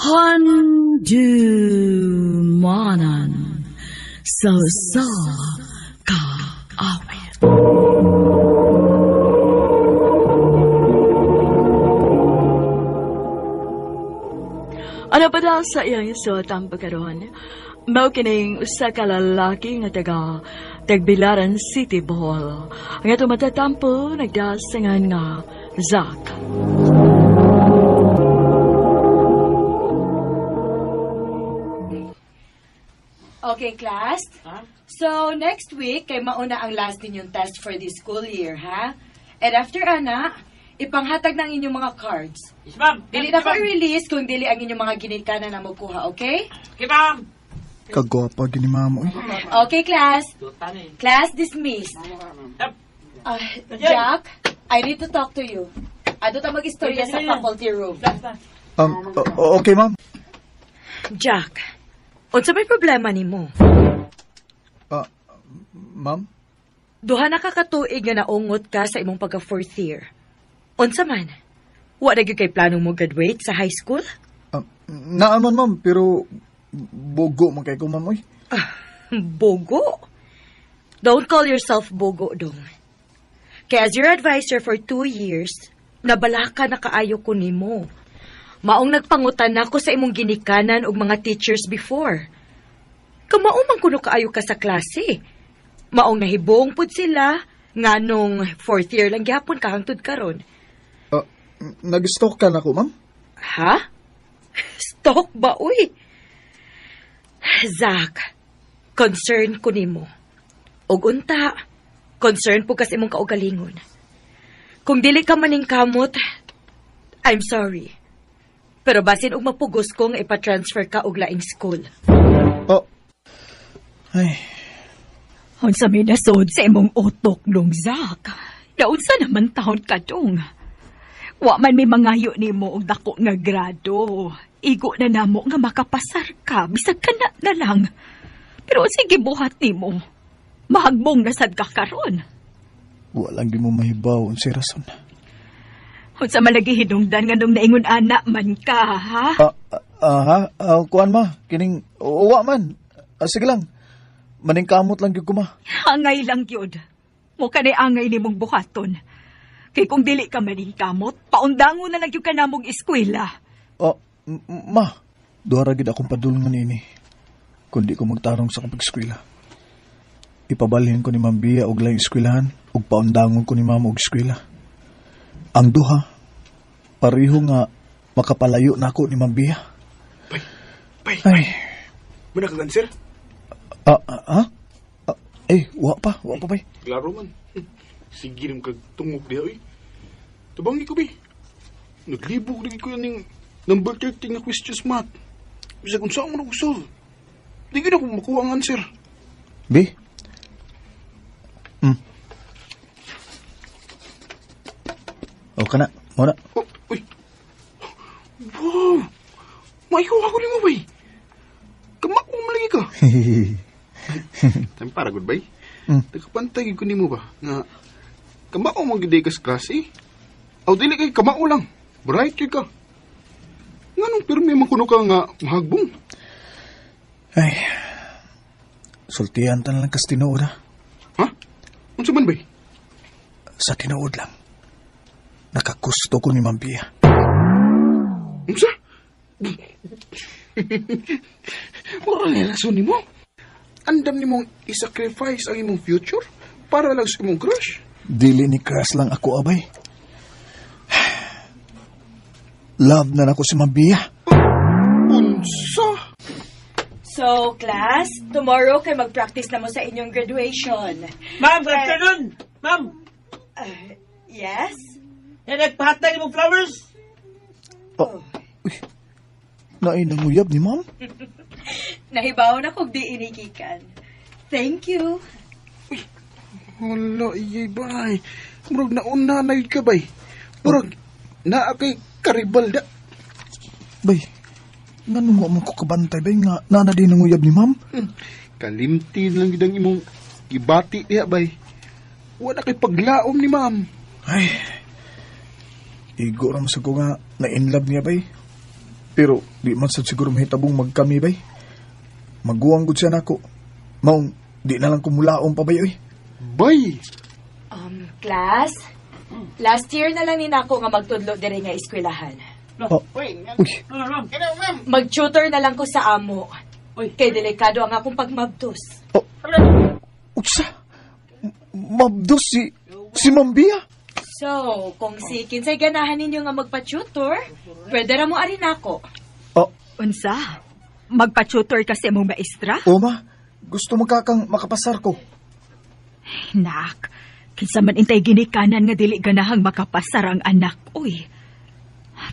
Handumanan sa kaawit. Ano pa daw sa iyang isotang pagkaroon? Mao kining usa ka lalaki nga Tagbilaran City, Bohol. Ang ito matatampo nagdasangan nga Zack. Okay, class? So, next week, kay mauna ang last ninyong test for this school year, ha? And after, ana, ipanghatag ng inyong mga cards. Yes, ma'am. Dili na pa i-release kung dili ang inyong mga ginikanan na magkuha, okay? Okay, ma'am. Kagwapa gini mamo. Okay, class. Class dismissed. Jack, I need to talk to you. Ano ta mag-istorya sa faculty room? Okay, ma'am. Jack, unsa may problema nimo? Ma'am? Duha na kakatuig nga naungot ka sa imong pagka-fourth year. Unsa man? Wa na gyud kay planong mo graduate sa high school? Naaman, ma'am, pero bogo man kay ko, ma'am, oy. Bogo? Don't call yourself bogo, dong. Kaya as your advisor for 2 years, nabalaka na kaayo ko nimo. Maong nagpangutan ako sa imong ginikanan og mga teachers before. Kamao man kuno kaayo ka sa klase. Maong nahibong pud sila nganong 4th year lang gyapon ka hangtod karon. Nag-stalk ka na ko, ma'am? Ha? Stalk ba, uy? Zack, concern ko nimo. Og unta, concern po kasi imong kaugalingon. Kung dili ka maning kamot, I'm sorry. Pero basin og mapugos ko nga ipa-transfer ka og laing school. Ay. Unsa may nasod sa imong utok, dong, Zack? Naunsa naman taon ka, dong? Wa man may mangayo nimo og dako nga grado. Igo na namo nga makapasar ka, bisag kana na lang. Pero sige buhat nimo. Mahagbong na sad ka karon. Walang di mo mahibaw si rason. Unsa man lagi hinungdan nga nung naingon ana man ka, ha? Kuan ma, kining uwa man. Sige lang. Maning kamot lang gyud ko, ma. Angay lang gyud. Mo kanay angay nimong buhaton. Kay kung dili ka maning kamot, paundangon na lang gyud ka namong eskwela. Ma, duha ra gid akong padulngan ini. Kundi ko magtarong sa kapag-eskwela. Ipabalhin ko ni Ma'am Bia og laing eskwelahan ug paundangon ko ni Ma'am og eskwela. Ang duha, pareho nga makapalayo nako ni Ma'am Bia. Bay. Ay. Muna ka sir? Wa pa, bay. Klaro man. Sige rin kagtungog diha, oy. Tabangi ko, bay. Naglibog lagi ko yan ng number 13 na questions math. Bisa kung saan mo nag-solve. Di ko na kung makuha ang answer. Bi? O ka na, muna. Uy. Wow. Maikuha ko ni mo, bay. Kamak mo malagi ka. Time para good, bay. Nagkapantay ko ni mo ba? Nga, kamao mong giday ka sa klase? Aw, dili kay kamao lang. Bright yun ka. Nga nung pirmi makuno ka nga mahagbong. Ay, sultihan tan lang kas tinuod, ha? Ha? Unsa man, bay? Sa tinuod lang. Nakakusto ko ni Ma'am Bia. Unsa? Mura na rason ni mo. Andam ni mong isacrifice ang imong future para lang sa imong crush. Dili ni crush lang ako, abay. Love na nako si Ma'am Bia. Unsa? So, class, tomorrow kay mag-practice na mo sa inyong graduation. Ma'am, good afternoon. Ma'am. Yes? Nagpahatay mo flowers? Naay nanguyab ni Ma'am? Nahibaw na kung di inikikan. Thank you. Hala, iyay bay. Murag naunanay ka bay. Murag naa kay karibal da. Bay, ganun mo ko kabantay, bay, nga nana din nanguyab ni Ma'am? Kalimti lang gidang imong gibati diha bay. Wala kay paglaom ni Ma'am. Ay, igo raman sa ko nga na-inlove niya, bay. Pero di man sad siguro mahitabong magkami bay. Maguwang gud siya nako. Maong di na lang kumulaon pa bay oy. Bay! Class, last year na lang ni nako nga magtudlo diri nga eskwelahan. Oh, Uy, uy, Ma'am. ma'am. Mag-tutor na lang ko sa amo. Uy. Kay delikado ang akong pagmabdos. uksa. Mabdos si Mambia. So, kung si kinsay ganahan ninyo nga magpa-tutor, pwede ra mo arin ako. Oh, Unsa? Magpa-tutor ka sa imong maestra? Oma, gusto mo kakang makapasar ko. Nak, kinsa man intay ginikanan nga dili ganahang makapasar ang anak, uy.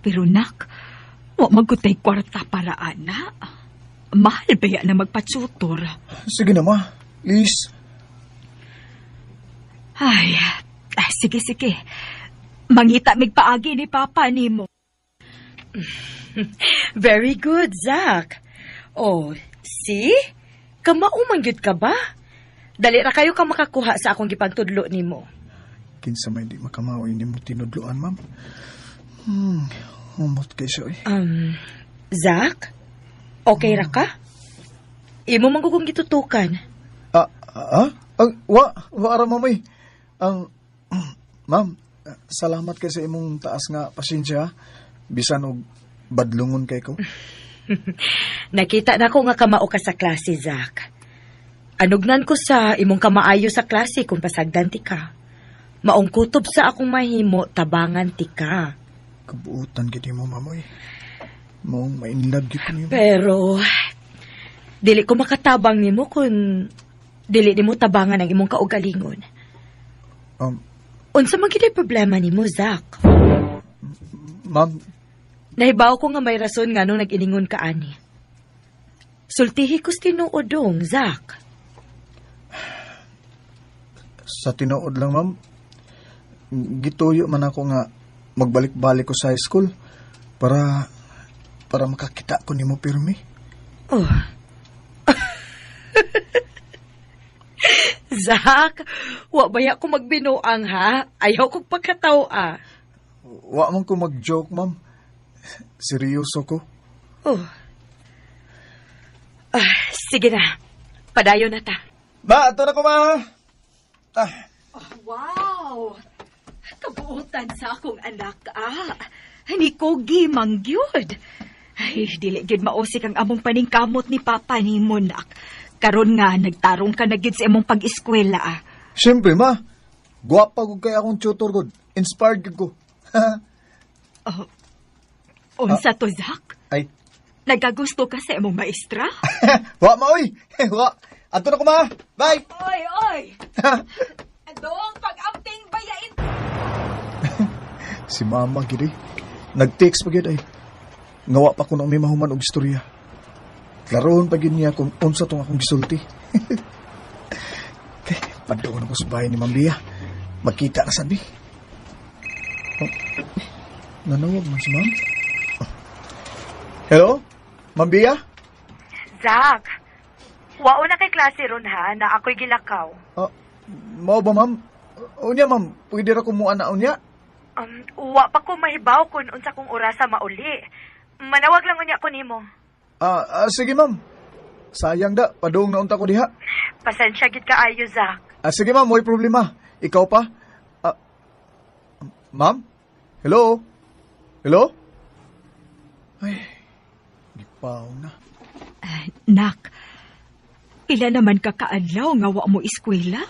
Pero nak, wa magutay kwarta para ana. Mahal ba yan na magpa-tutor? Sige na ma, please. Ay, sige. Mangita migpaagi ni Papa nimo. Very good, Zach. Oh, see? Kamauman gyud ka ba? Dali ra kayo ka makakuha sa akong gipagtudlo nimo. Kinsa may di makamawin ni mo tinudloan, ma'am. Humot kay siya eh. Zach? Okay ra ka? Imo man kung gitutukan. Wara mamay. Ma'am, salamat kay sa imong taas nga pasensya. Bisan og badlungon kay ko. Nakita na ko nga kamao ka sa klase, Zach. Anugnan ko sa imong kamaayo sa klase kung pasagdan ti ka. Maong kutob sa akong mahimo, tabangan ti ka. Kabuutan gid mo, mamoy. Maong mainlove gid ko nimo. Pero, dili ko makatabang nimo kung dili nimo tabangan ang imong kaugalingon. Unsa man gid problema nimo, Zach? Ma'am, Nahibaw ko nga may rason nga nung nag-iningon ka ani. Sultihi ko tinuodong, Zach. sa tinuod lang, ma'am. Gituyo man ako nga magbalik-balik ko sa high school para makakita ko nimo pirmi. Oh. Zach, wa baya ko magbinuang ha? Ayaw kong pagkatawa. Wa man ko mag-joke, ma'am. Seryoso ko. Oh. Sige na. Padayon na ta. Ma, ato na ko, ma. Wow! Kabuutan sa akong anak, Ni Kogi mangyud. Ay, dili gyud mausik ang among paningkamot ni Papa ni Monak. Karon nga, nagtarong ka na gyud sa imong pag-eskwela, Siyempre, ma. Guwapa ko kay akong tutor ko. Inspired ko. Unsa to, Zach? Ay. Nagagusto ka sa imong maestra? Wa, ma, oy. Wa. Ato na ko, ma. Bye. Oy! Dong, pag-amping bayain! Si mama, gid eh. Nag-text pa gid ay. Ngawa pa ko na may mahuman og istorya. Klaroon pa gid niya kung unsa tong akong gisulti. Padoon ako sa bahay ni Ma'am Bia. Magkita na sabi. Nanawag man si Ma'am. Hello? Ma'am Bia? Zach, wao na kay klase ron ha, na ako'y gilakaw. Mao ba, Ma'am? Unya, Ma'am. Pwede ra ko mo anaon niya? Wa pa ko mahibaw kung unsa kong orasa mauli. Manawag lang unya ko nimo. Sige, Ma'am. Sayang da. Padoong na unta ko diha. Pasensya gid kaayo, Zach. Sige, Ma'am. May problema. Ikaw pa? Ma'am? Hello? Hello? Ay, gipaw na. Nak, pila naman ka kaadlaw nga wa mo eskwela?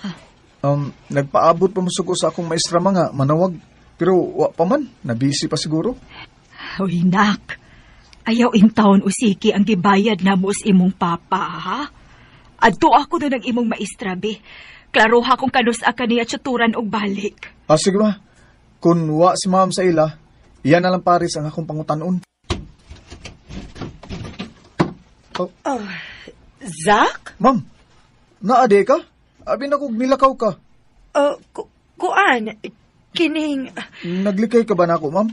Nagpaabot pa musuko sa akong maestra mga manawag. Pero wa pa man. Nabisi pa siguro. Uy, nak. Ayaw in taon usiki ang gibayad na mo sa imong papa, ha? Adto ako doon ang imong maestra, be. Klaro ha kung kanus ka niya tuturan og balik. Sige ba? Kung wa si Ma'am sa ila, iyan na lang pares ang akong pangutanon. Zach? Ma'am, naade ka? Abi na kong nilakaw ka. Kuan, kining... Naglikay ka ba na ako, Ma'am?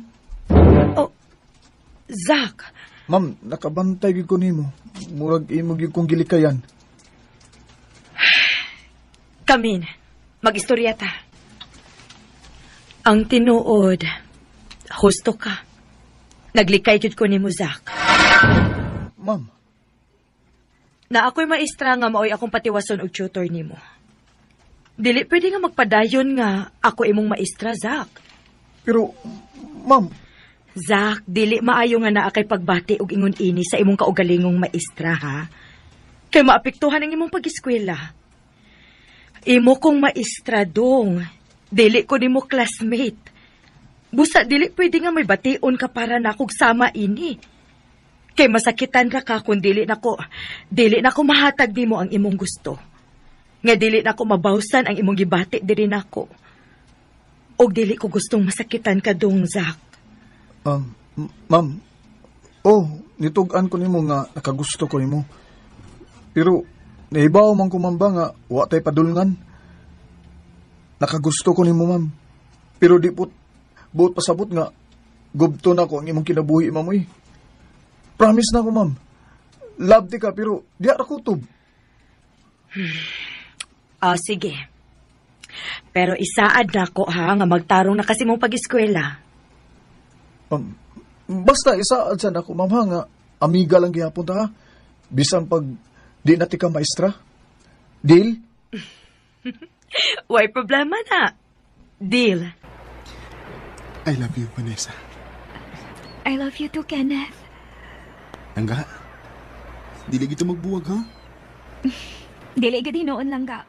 Zach? Ma'am, nakabantay gid ko nimo. Murag imo gyud kong gilikayan. Kamin, mag-istorya ta. Ang tinuod, husto ka. Naglikay jud ko nimo, Zach. Ma'am, Na ako'y maestra nga maoy akong patiwason og tutor nimo. Dili pwede nga magpadayon nga ako imong maestra, Zach. pero, ma'am, Zach, dili maayo nga naa kay pagbati og ingon ini sa imong kaugalingong maestra, ha? Kay maapektuhan ang imong pag-eskwela. Imo kong maestra dong. Dili ko nimo classmate. Busa dili pwede nga may bation ka para na kog sama ini. Kay masakitan ra ka kung dili nako mahatag nimo ang imong gusto. Nga dili nako mabawsan ang imong gibati diri nako. Og dili ko gustong masakitan ka dong, Zach. ma'am, nitugan ko nimo nga nakagusto ko nimo. Pero, naibaw man kumamba nga, wa tay padulngan. Nakagusto ko nimo, ma'am. Pero di po, buot pasabot nga, gubto na ko ang imong kinabuhi, ma'am, eh. Promise na ko, ma'am. Love di ka, pero di ara kutob. Sige. Pero isaad na ko, ha, nga magtarong na kasi mong pag-eskwela. Basta isaad sa ako, ma'am, ha, nga amiga lang gihapon ta, ha. Bisan pag di na ti ka maestra. Deal? Why problema na? Deal. I love you, Vanessa. I love you too, Kenneth. Langga, dili gito magbuwag, ha? Dili gid noon lang ga.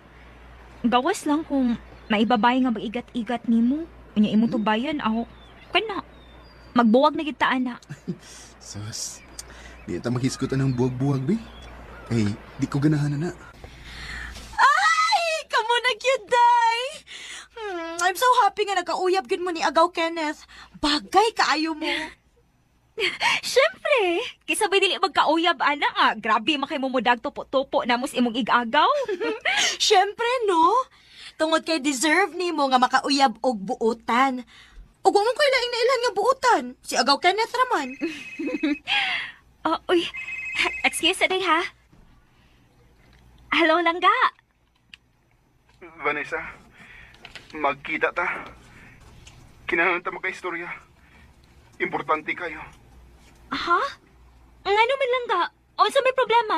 Gawas lang kung maibabay nga mag-igat-igat nimo. Unya imong tubayan ako. Kana magbuwag na kita ana. Sus, di ta maghisgot ng buwag-buwag, be. Eh, di ko ganahan na. Ay! Kamu na cute, day! I'm so happy nga nakauyab gid mo ni Agaw, Kenneth. Bagay kaayo mo. Siyempre, kisabay dili magkauyab ana nga. Grabe makay mo mudag tupo-tupo na mos imong igagaw. Siyempre, no? Tungod kay deserve ni mo nga makauyab og buutan. Ug wa man koy laing nailan nga buutan. Si Agaw Kenneth raman. Uy, excuse me ha. Hello, Langga. Vanessa, magkita ta. Kinahanglan ta makaistorya. Importante kayo. Ha? Ngano man Langga? Unsa may problema?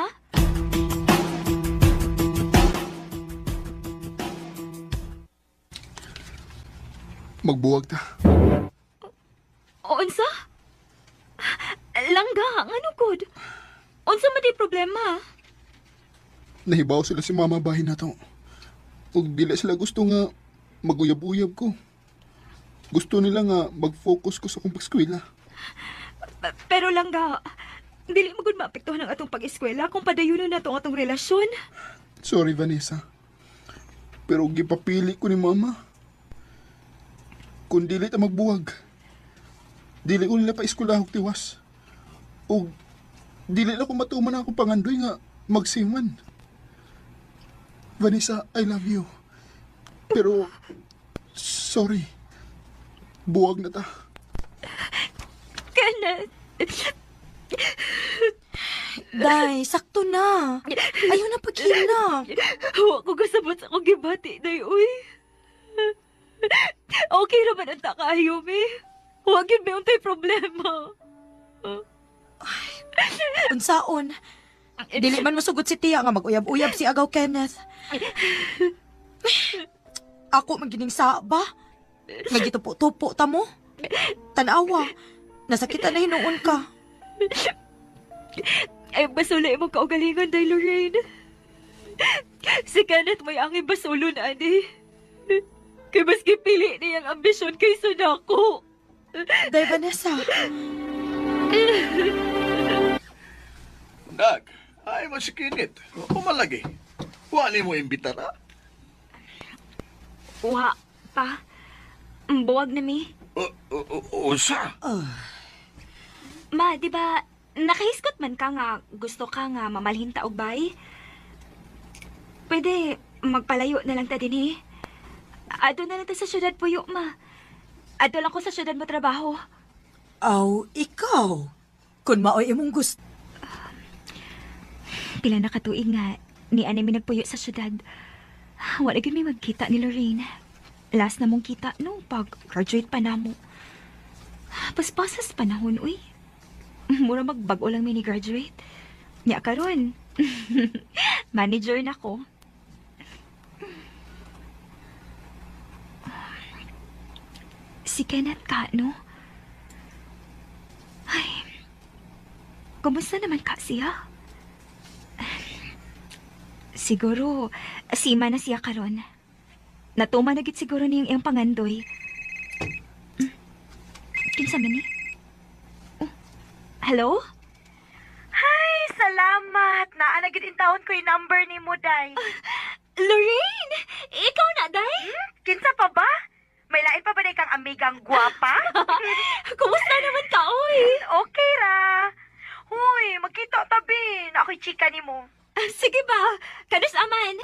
Magbuwag ta. Unsa? Langga, ngano gud? Unsa man di problema? Nahibaw sila si mama bahin na to. Ug dili sila gusto nga maguyab-uyab ko. Gusto nila nga mag-focus ko sa akong pag-eskwela. Pero Langga, dili mo gud maapektuhan ang atong pag-eskwela kung padayunon na atong relasyon. Sorry, Vanessa. Pero gipapili ko ni mama. Kung dili ta magbuwag, dili ko nila pa-eskwelahog tiwas. O dili na ko matuman akong pangandoy nga magsiman. Vanessa, I love you. Pero, sorry. Buwag na ta. Kenneth. Day, sakto na. Ayaw na paghina. Huwag ko kasabot sa akong gibati, day, uy. Okay naman ang takayo, me. Huwag yun may untay problema. Unsaon? Dili man masugot si Tia nga mag-uyab-uyab si Agaw Kenneth. Ako magining sa ba? Nga gitupo-tupo ta mo? Tanawa, nasakitan na hinuon ka. Ay, basula mo kaugalingan, day, Lorraine. Si Kenneth may ang ibasulo na, ani. Kaya maski pili niyang ambisyon kaysa na ako. Day, Vanessa. Dag, ay masikinit. Pumalagi. Wali mo imbitara. Wa, pa. Buwag na mi. Usa? Ma, di ba, nakahiskot man ka nga gusto ka nga mamalhin ta og bay? Pwede magpalayo na lang ta din eh. Ado na lang ta sa syudad puyo, ma. Ado lang ko sa syudad matrabaho. Aw, ikaw. Kung maoy imong gusto. Pila na katuig nga, ni Anay mi nagpuyo sa syudad. Wala gyud may magkita ni Lorraine. Last na mong kita, no, pag-graduate pa na mo. Paspasas panahon, uy. Mura magbago lang may ni-graduate. Nya karon. Manager na ko. Si Kenneth ka, no? Ay, kumusta naman ka siya? Siguro, sima na siya karon. Natuma na gid siguro niyang iyang pangandoy. Kinsa man ni? Oh, hello? Ay, salamat. Naanagid in taon ko yung number ni mo, Day. Lorraine! Ikaw na, Day? Kinsa pa ba? May lain pa ba day kang amigang gwapa? Kumusta naman ka, oy? Okay ra. Huy, magkita tabi. Na ako'y chika ni mo. Sige ba? Kanus aman.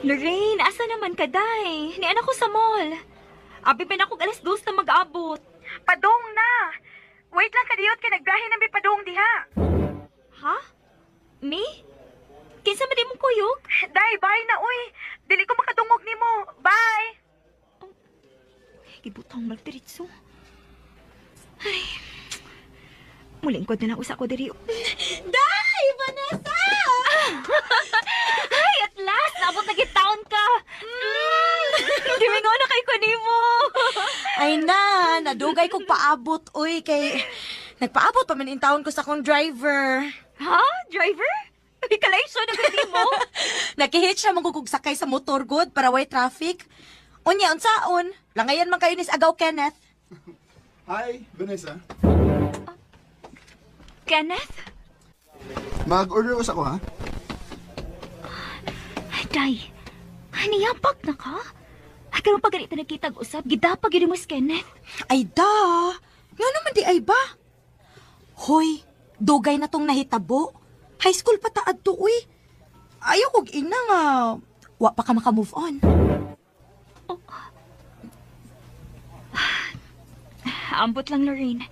Lorraine, asa naman ka, Day? Ni anak ko sa mall. Abi pa na akong alas 2 na mag-abot. Padong na. Wait lang kadiyot kay nagbiyahe na may padong diha. Ha? Me? Kinsa man di mong kuyog? Day, bye na, uy. Dili ko makadungog ni mo. Bye. Ibutang magdiritso. Ay, muling ko na lang usa ko diri. Day, Vanessa! Ay, at last, nabot na gitaon ka. Gimingo na kay ko nimo. Ay na, nadugay kong paabot, uy, kay... Nagpaabot pa man in taon ko sa akong driver. Ha? Driver? Ikalayso na gandi mo? Nakihit siya magkukugsakay sa motor good para way traffic. Unya, unsaon? Langayan man kayo nis agaw, Kenneth. Hi, Vanessa. Kenneth? Mag-order us ako, ha? Day, haniyapag na ka? Ay, karong pag ganito nagkitag-usap, gidapag yun mo si Kenneth. Ay da, nga naman di ay ba? Hoy, dugay na tong nahitabo. High school pa taad to, uy. Ayaw kog ina nga. Wa pa ka maka-move on. Ambot lang, Lorraine.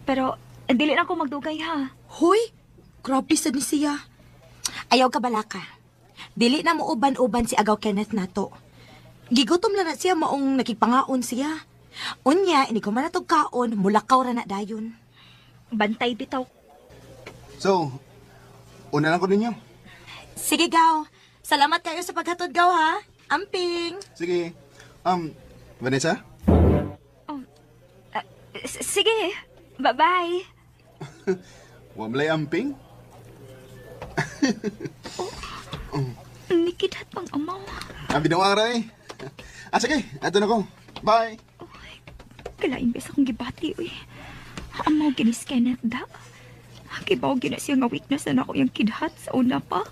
Pero, dili na ako magdugay, ha? Hoy, grabe sa ni siya. Ayaw ka balaka. Dili na mo uban-uban si agaw Kenneth nato. Gigutom lang na siya maong nakipangaon siya. Unya, ini ko man natog kaon, mulakaw ra na dayon. Bantay bitaw. So, una lang ko ninyo. Sige, gaw. Salamat kayo sa paghatod, gaw, ha? Amping. Sige. Vanessa? Sige, bye-bye. Wamlay amping? Nikidat pang amaw. Abi na aray. Sige, ato na ko. Bye. Kalain bes akong gibati, uy. Amaw ginis Kenneth da. Kibaw gina siya nga weakness na ako yung kidhat sa una pa.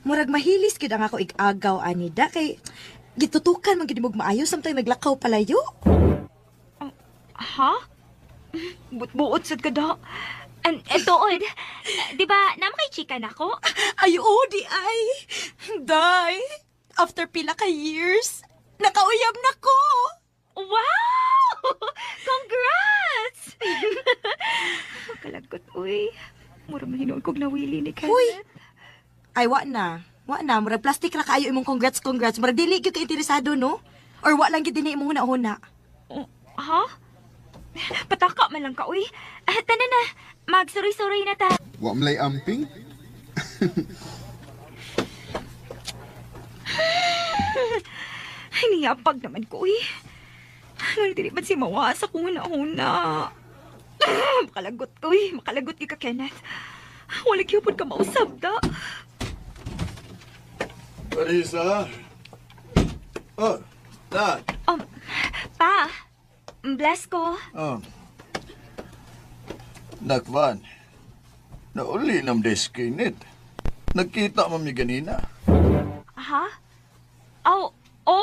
Murag mahilis gid ang ako igagaw ani da kay gitutukan man gid mo maayo samtang naglakaw palayo. Ha? Buot sad ka da. Tuod, di ba naman kay chika na ko? Ay, di ay. Day, after pila ka years, nakauyab na ko. Wow! Congrats! Makalagot, uy. Mura man hinuod kog nawili ni Kenneth. Uy! Ay, wa na. Murag plastic ra kaayo imong congrats. Murag dili gyud ka interesado, no? Or wa lang gyud dinhi imong huna-huna. Ha? Pataka man lang ka, uy. Tanan na, magsuroy-suroy na ta. Wamlay amping? Ay, niyapag naman ko, uy. Ngunit hindi ba si mawasa kung una-una? Makalagot, uy. Makalagot ka, Kenneth. Wala kiyapon ka mausap, da. Vanessa? Oh, Dad. Pa, bless ko. Nakvan, nauli nam deskinit. Nagkita mami ganina. Ha?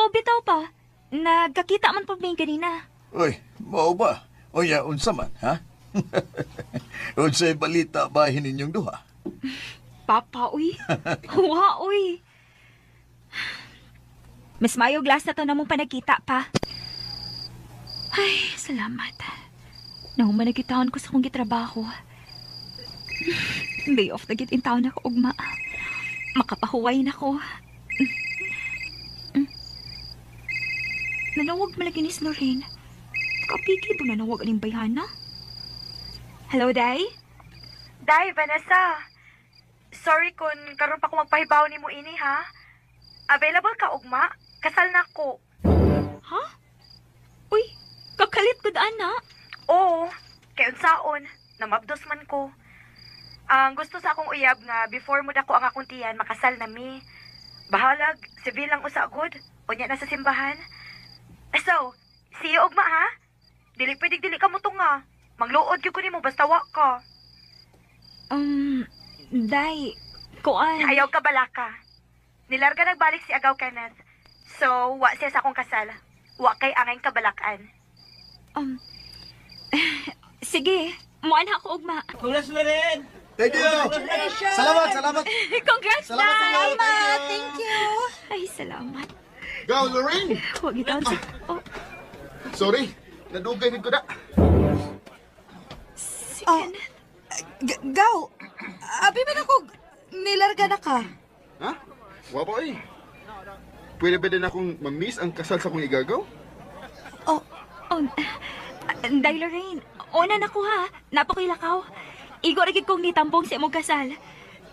Bitaw pa. Nagkakita man pa ba yung kanina? Uy, mao ba? O ya, unsa man, ha? Unsay balita bahin ninyong duha? Papa, uy. Wa, uy. Mas mayo glass na to na mong panagkita pa. Ay, salamat. Nahuman nagkitaon ko sa kong gitrabaho. Day off na gitintaon ako, ugma. Makapahuway na ko. Nanawag malaginis, Lorraine. Kapigi po na nawag aning bayhana. Hello, Day? Day, Vanessa. Sorry kung karon pa ko magpahibaw ni mo ini, ha? Available ka, ugma? Kasal na ko. Ha? Uy, kakalit ko daan na. Oo, kay unsaon, namabdos man ko. Ang gusto sa akong uyab nga, before mo dako ang akong tiyan, makasal na mi. Bahalag, civil lang usagod, unya na sa simbahan. So, see you, ugma, ha? Dili dili ka mo nga. Mangluod yun ko ni mo, basta wa ka. Day, kuan. Ayaw ka balaka. Nilarga nagbalik si Agaw Kenneth. So, wa siya sa akong kasal. Wa kay angay kabalakan. Sige, muan ako ugma. Congrats na rin! Thank you! Salamat! Congrats, Salamat sa iyo! Thank you. Ay, salamat. Go, Lorraine! Huwag itaon sa... Oh, Sorry, nadugay ko na. si Kenneth. Gaw, abi man ako nilarga na ka. Ha? Wapo eh. Pwede ba din akong ma-miss ang kasal sa kong igagaw? Oh, Day Lorraine, una na ko ha. Napakilakaw. Igo rin kong nitambong sa imong kasal.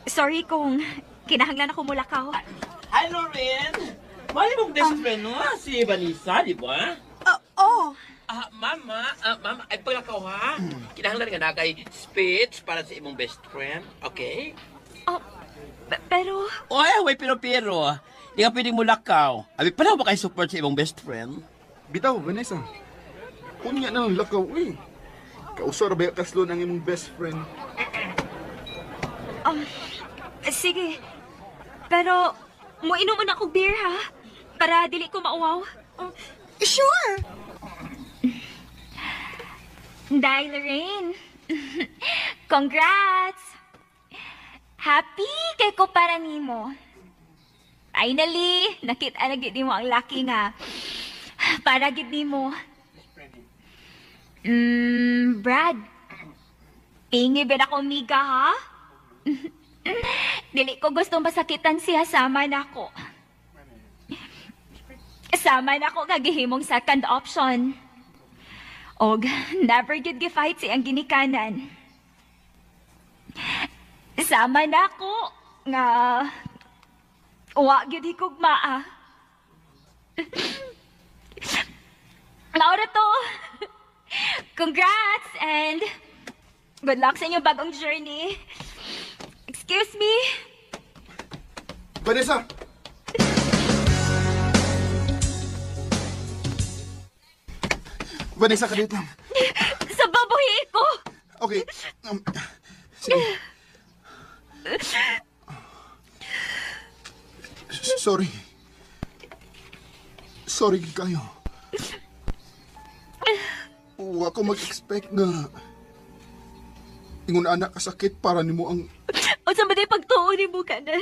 Sorry kung kinahanglan ako mulakaw. Hi, Lauren! Mali mong best friend mo, si Vanessa, di ba? Oo. Mama, ay paglakaw ha. Kinahanglan nga na kay speech para sa imong best friend, okay? Oh, pero... Oy, pero. Di ka pwedeng mulakaw. Abi, paano ba kayo support sa imong best friend? Bitaw, Vanessa. Unya na lang lakaw eh. Kausar ba kaslo ng imong best friend? Sige. Pero, muinom na akong beer ha. Para dili ko mauwaw. Sure. Day Lorraine. Congrats! Happy kay ko para nimo. Finally, nakita na gid nimo ang laki nga. Para gid nimo. Brad. Pingi ba ako miga ha? Dili ko gustong masakitan siya, sama na ko. Sama na ko kagihimong second option. Og never gid gi-fight siyang ginikanan. Sama na ko nga wa gid higugma. Laura to. Congrats and good luck sa inyong bagong journey. Excuse me. Vanessa! Vanessa, kadit lang. Sa babuhi ko. Okay. Sige. Sorry. Sorry kayo. Wa ko mag-expect nga ingon anak kasakit para nimo ang O sa maday pagtuon ni mo kanan.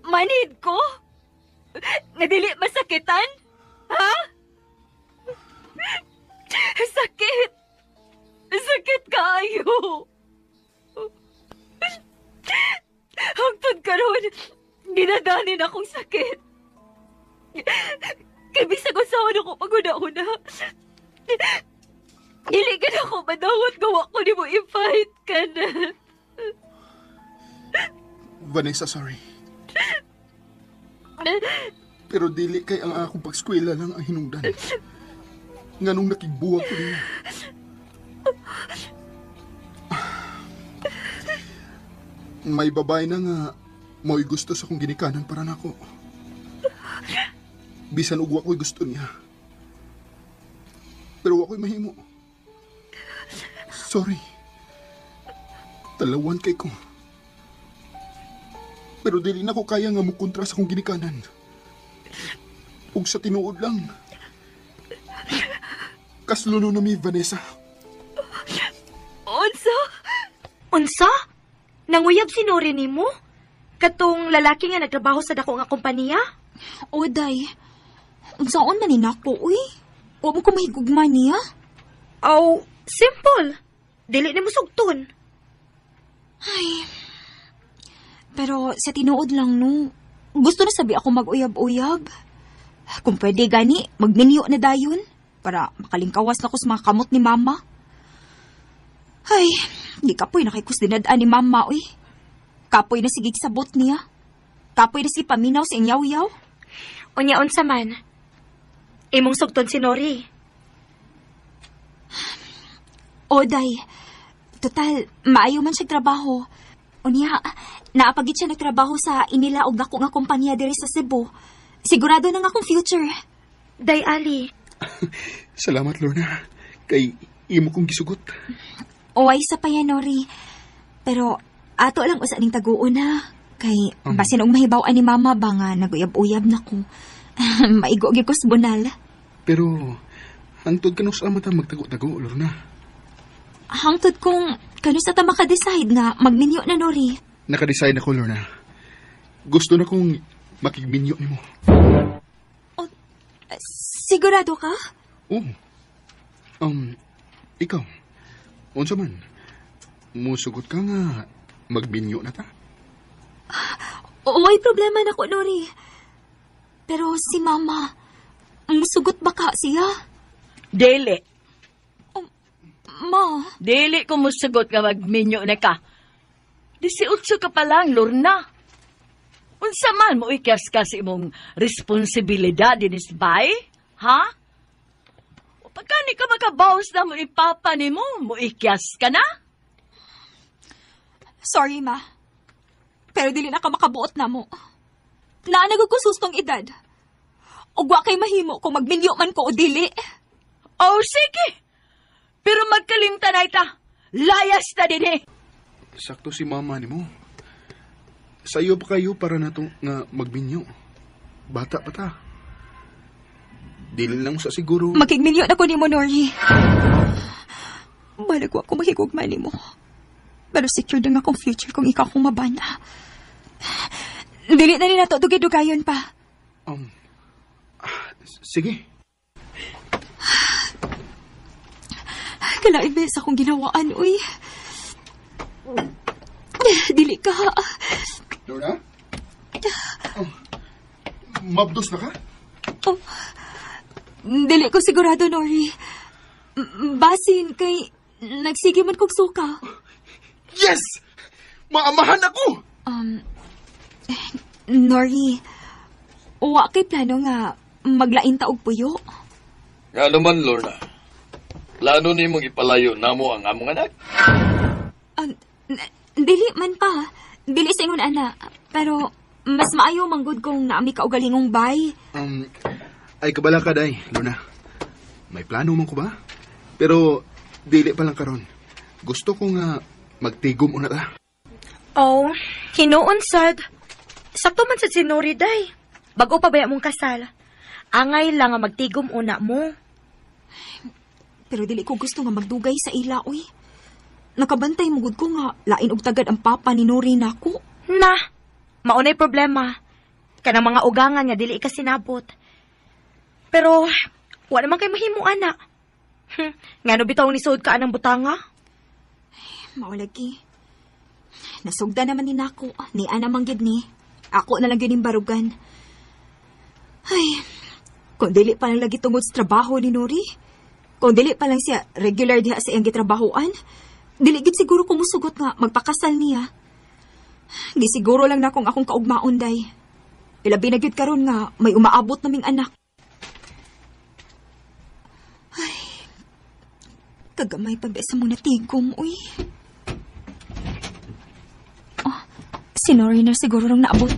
Manid ko? Nga dili masakitan? Ha? Sakit. Sakit kayo. Hangtod karon, ginadanin akong sakit. Kay bisag usawan ako pag-una-una. Dili ka na ako madawat gawa ko ni mo i-fight ka na. Vanessa, sorry. Pero dili kay ang akong pagskwela lang ang hinungdan. Nganong nakigbuwag ko niya. May babae na nga mo'y gusto sa kong ginikanan para nako. Bisan ug wako'y gusto niya. Pero wako'y mahimo. Sorry. Talawan kay ko. Pero dili na ko kaya nga mukontra sa kong ginikanan. Ug sa tinuod lang. Kasluno na mi, Vanessa. Unsa? Unsa? Nanguyab sinuri nimo? Katong lalaki nga nagtrabaho sa dako nga kompanya? O, day. Unsaon man ninako, uy? Huwag mo ko mahigugma niya. Oh, simple. Dili nimo sugton. Ay. Pero sa tinuod lang, no. Gusto na sabi ako mag-uyab-uyab. Kung pwede gani, magminyo na dayon. para makalingkawas na ko sa mga kamot ni Mama. Ay, di kapoy nakikus dinadaan ni Mama, uy. Kapoy na sigig sabot niya. Kapoy na si paminaw sa inyaw-yaw. Unya unsa man. Imong sugton si Nori. Oday, total, maayo man siya trabaho. Unya, naapagit siya nagtrabaho sa inila og dako nga kompanya diri sa Cebu. Sigurado na nga akong future. Day Ali. Salamat, Lorna. Kay imo kong gisugot. Uway sa pa yan, Nori. Pero, ato lang usa ning taguon na. Kay, basin og mahibaw ni Mama ba nga naguyab-uyab na ko. Maigo-gib ko sa bunal. Pero, hangtod ka sa mata magtago-tago, Lorna. Hangtod kong kanus ata makadecide nga magminyo na, Nori. Nakadesign ako, Lorna. Gusto na kong makigminyo ni mo. Sigurado ka? Oo. Ikaw, unsa man, musugot ka nga magminyo na ta? May problema na ko, Nori. Pero si Mama, musugot ba ka siya? Dili. Ma, Dili ko musugot nga magminyo na ka. 18 ka pa lang, Lorna. Unsa man mo ikas ka sa imong responsibilidad dinis bay? Ha? O pagkani ka makabawas na mo ipapa ni mo ikas ka na? sorry, Ma. Pero dili na ka makabuot na mo. Naanagod ko sustong edad. O wa kay mahimo kung magminyo man ko o dili. Oh, sige. Pero magkalimta na ita. Layas na din eh. Sakto si Mama ni mo. Sayo pa kayo para na to nga magminyo. Bata pa ta. Dili lang sa siguro. Makigminyo na ko ni mo, Nori. Balagwa ko mahigugman ni mo. Pero secure na nga akong future kung ikaw kong mabana. Dili na rin na to, dugay-dugayon pa. Sige. Kalain bes akong ginawaan, uy. Dili ka. Lorna? Mabdos na ka? Oh, dili ko sigurado, Nori. Basin kay nagsige man kog suka. Yes! Maamahan ako! Nori, wa kay plano nga maglain ta og puyo. Nga naman, Lorna. Plano ni mong ipalayo na mo ang among anak? Dili man pa. Dili sa ingon ana. Pero mas maayo manggod kong naami ka og galingong bay. Ay kabala ka, day, Lorna. May plano man ko ba? Pero dili pa lang karon. Gusto ko nga magtigom una ta. Oh, hinuon sad. Sakto man sa sinori, day. Bago pa ba mong kasal? Angay lang nga magtigom una mo. Pero dili ko gusto nga magdugay sa ila, uy. Nakabantay mugod ko nga lain og tagad ang papa ni Nori nako. Na, maunay problema. Kanang mga ugangan nga dili ka sinabot. Pero, wala naman kay mahimo, ana. Nga no bitaw ni suod ka anang butanga? Maulagi. Nasugda naman ni nako, ni ana manggid ni. Ako na lang gining barugan. Ay, kung dili pa lang lagi tungod sa trabaho ni Nori, kung dili pa lang siya regular diha sa iyang gitrabahoan, dili gid siguro kumusugot nga magpakasal niya. Di siguro lang na kung akong kaugmaon, day. Ilabi na gyud karon nga may umaabot naming anak. Ay, kagamay pa sa muna tigom, uy. Oh, si Nori na siguro nang naabot.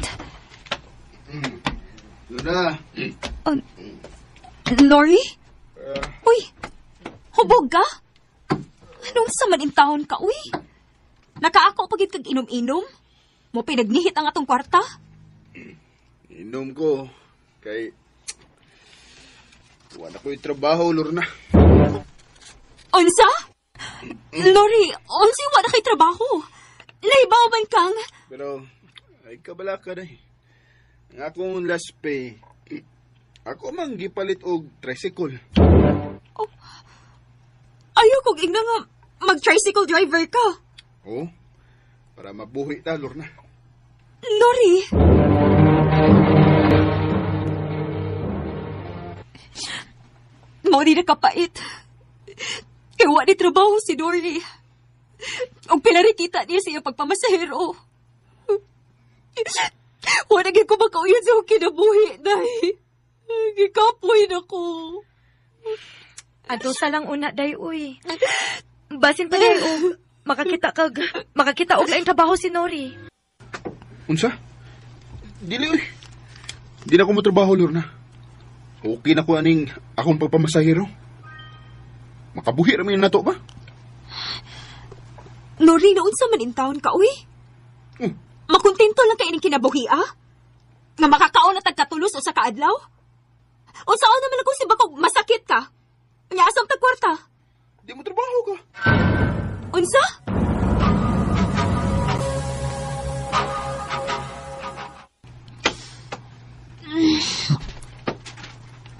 Lorna! Nori? Uy, hubog ka? Anong sa manintahon ka, uy? Nakaako pagit kag inom-inom? Mo pinagnihit ang atong kwarta? Inom ko. Kay... wala ko yung trabaho, Lorna. Unsa? Nori, unsa wala kay trabaho? Naibaw man kang... Pero, ay kabala ka, day. Ang akong last pay, ako mang gipalit og tricycle. Oh, ayaw kong igna nga mag-tricycle driver ka. Oo, para mabuhi ta, Lorna. Nori! Mo di nakapait. Kaya wa ni trabaho si Dory. Og pilari kita niya siya pagpamasahero. Wa na gyud ko makauyon sa akong kinabuhi, day. Gikapoy na ko. Ato sa lang una, day, uy. Basin pa, day, makakita og laing trabaho si Nori. Unsa? Dili, uy. Di na ko matrabaho, Lorna. Okay na ko aning akong pagpamasahero. Makabuhi ramin na to ba? Nori, naunsa man in town ka, uy? Makontento lang kayo ng kinabuhi, ah? Nga makakaon na tagkatulos o sa kaadlaw? O saan naman ako si Bakog masakit ka? Nga asam tagkwarta? Di mo trabaho ka. Unsa?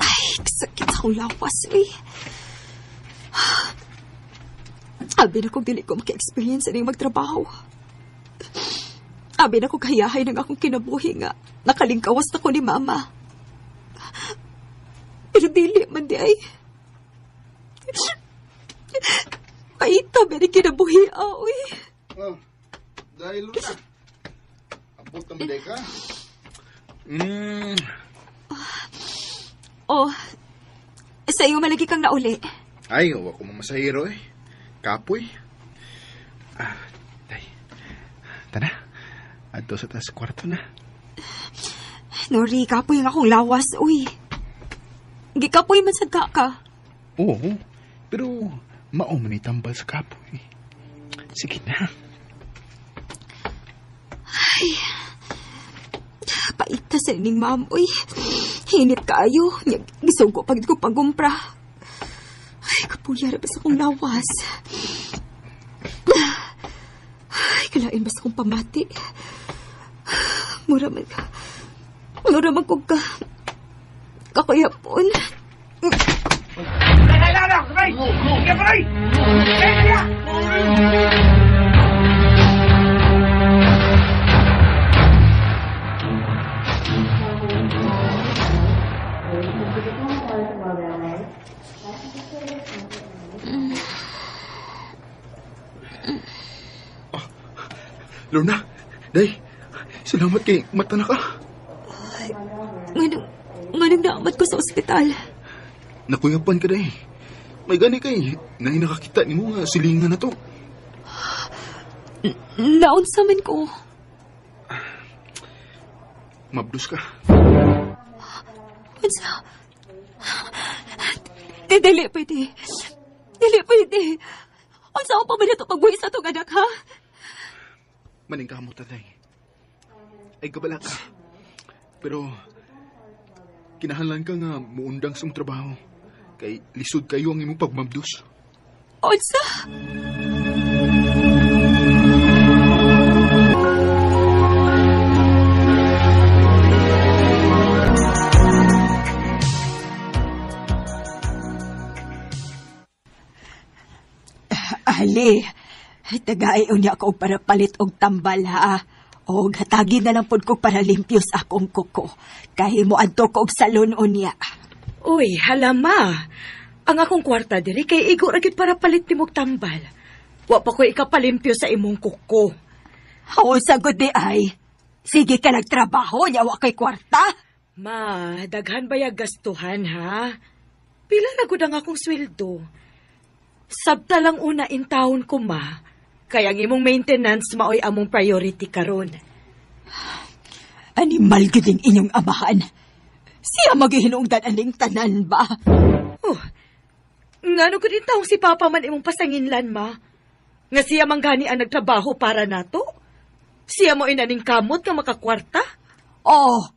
Ay, sakit akong lawas, uy. Abi na kong dili ko maki-experience aning magtrabaho. Abi na kong kayahay ng akong kinabuhi nga. Nakalingkawas na ko ni Mama. Pero dili man di ay. Paita ba ni kinabuhi, uy. Oh, dahil Lorna. Abot na maday ka. Oh, sa iyo malagi kang nauli. Ay, ako mamasahero eh. Kapoy. Day. Tana. Adto sa taas kwarto na. Nori, kapoy nga akong lawas, uy. Gikapoy man sad ka. Oo, pero mao man itambal sa kapoy. Sige na. Ay, paita sa ining ma'am, uy. Hinit kaayo. Gisog ko pag di ko panggumpra. Ay, kapuyara ba sa akong lawas. Ay, kalain ba sa akong pamati. Mura man kong kakayapon. Lorna, day, salamat kay mata na ka. Nganong naamat ko sa ospital. Nakuyapan ka, day. May gani kay, na nakakita ni mo nga silingan na to. Naunsa man ko. Mabdos ka. Unsa? Dili pwede. Dili pwede. Unsa ako pa ba na ito pagbuhi sa itong anak, ha? Maning kamot, day. Ay kabala ka. Pero, kinahanglan ka nga muundang sa mong trabaho. Kay lisod kayo ang imong pagmabdos. Unsa? Ali, tagaiyon niya ako para palit og tambal, ha? O hatagin na lang pod ko para limpyo sa akong kuko. Kahit mo adto ko og salon unya. Uy, halama. Ang akong kwarta diri kay igo ra gid para palit timog tambal. Wa pa ko ikapalimpyo sa imong kuko. Haw sagod di ay. Sige ka nagtrabaho, nya wa kay kwarta. Ma, daghan bayag gastuhan, ha? Pila na gud ang akong sweldo. Sabta lang una in town ko, ma. Kaya ang imong maintenance maoy among priority karon. Animal gid ang inyong amahan. Siya maghihinungdan aning tanan ba? Oh, ngano ko din taong si Papa man imong pasanginlan, ma? Nga siya manggani ang nagtrabaho para nato? Siya mo inaning kamot nga makakwarta? Oh,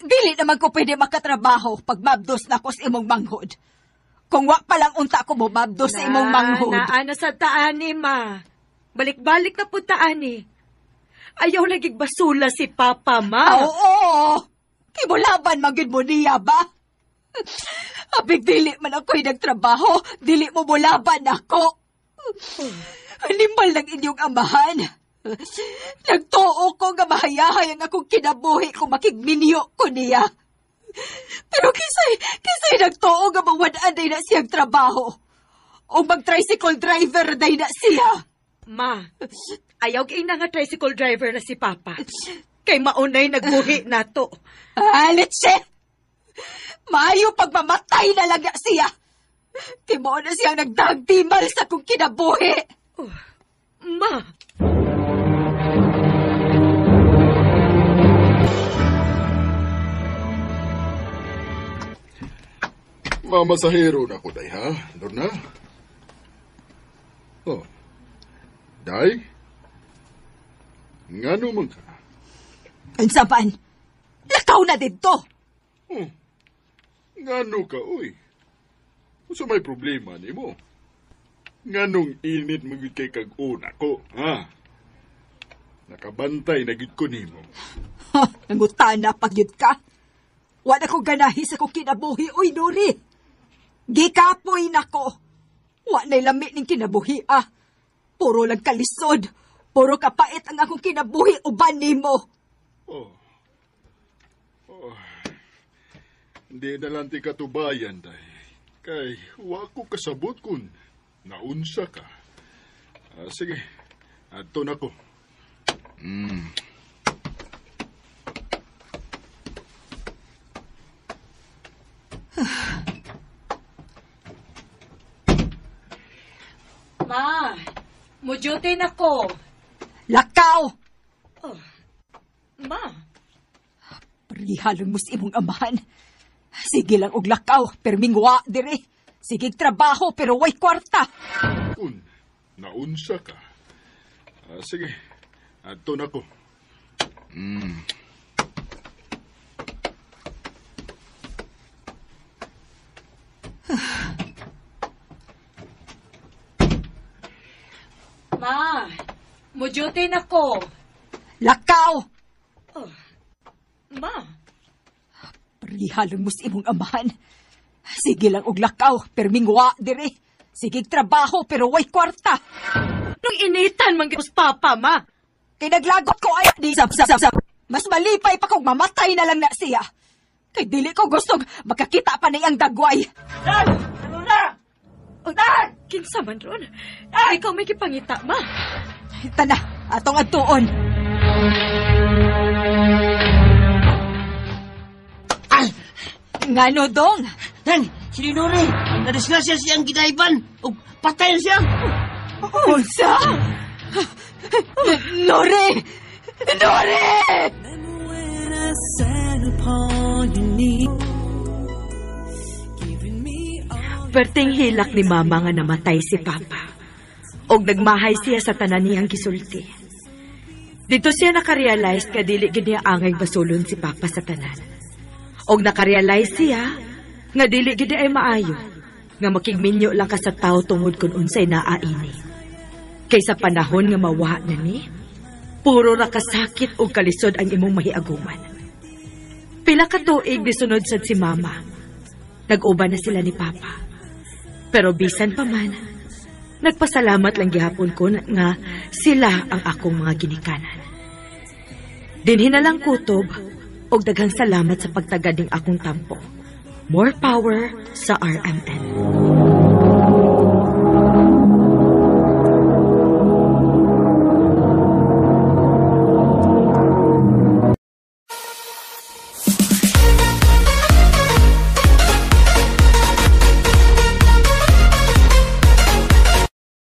dili naman ko pwede makatrabaho pag mabdos na ko sa imong manghod. Kung wa pa lang unta ko mo mabdos sa imong manghod. Naana sa taani, ma. Balik-balik na po taani. Ayaw lagig basula si Papa, ma. Oo. Kimulaban magid mo niya ba? Abig dili man ako'y nagtrabaho, dili mo bulaban ako. Animal ng inyong amahan. Nagtuo ko nga mahayahay ang akong kinabuhi kung makigminyo ko niya. Pero kisay nagtuo nga mawadaan day na siyang trabaho. O mag-tricycle driver day na siya. Ma, ayaw kay na nga tricycle driver na si Papa. Kay maunay nagbuhi na to. Alitse! Maayo pagmamatay na lang na siya. Timo na siyang nagdagtimal sa kong kinabuhi. Ma! Mamasahero na ko, day, ha? Lorna? Oh. Day? Ngano man ka? Unsa man? Lakaw na dito. Oh. Ngano ka, uy? Kung may problema ni mo? Nganong init magiging kay kag-una ko, ha? Nakabantay na gid ko nimo. Ha, nangutana pagyud ka. Wala ko ganahi sa kong kinabuhi, uy, Nori. Gikapoy na ko. Wala lami ning kinabuhi, ah. Puro lang kalisod. Puro kapait ang akong kinabuhi, uban nimo. Oh. Hindi na lang ti katubayan, day. Kay, wa ko kasabot kun naunsa ka. Sige, adto na ko. Ma, mujutin ako. Lakaw! Ma, Prihalong mo sa imong amahan. Sige lang og lakaw, pero mingwa dire. Sige trabaho, pero way kwarta. Kun naunsa ka. Sige, adto na ko. ma, mujutin ako. Lakaw! Ma, Prihalong mo sa imong amahan. Sige lang og lakaw, pero mingwa dire. Sige trabaho, pero way kwarta. nung initan man gipos Papa, ma. Kay naglagot ko ay di sap. Mas malipay pa kung mamatay na lang na siya. Kay dili ko gustong makakita pa niyang dagway. Dad! Ano na? Dad! Kinsa man ron? Ikaw may kipangita, ma. Tana, atong adtuon. Ay! Ngano dong? Yan! Si Nori! Nadisgrasya siyang gidayban! O patay siya! Unsa? Nori! Nori! Perting hilak ni Mama nga namatay si Papa. Og nagmahay siya sa tanan niyang gisulti. Dito siya nakarealize ka dili gid niya angay basulon si Papa sa tanan. Og nakarealize siya nga dili gid ay maayo nga makigminyo lang ka sa tao tungod kun unsay naa ini. Kaysa panahon nga mawa na ni, puro ra kasakit og kalisod ang imong mahiaguman. Pila ka tuig disunod sad si Mama. Nag-uban na sila ni Papa. Pero bisan pa man, nagpasalamat lang gihapon ko nga sila ang akong mga ginikanan. Dinhi na lang kutob og daghang salamat sa pagtagad ning akong tampo. More power sa RMN.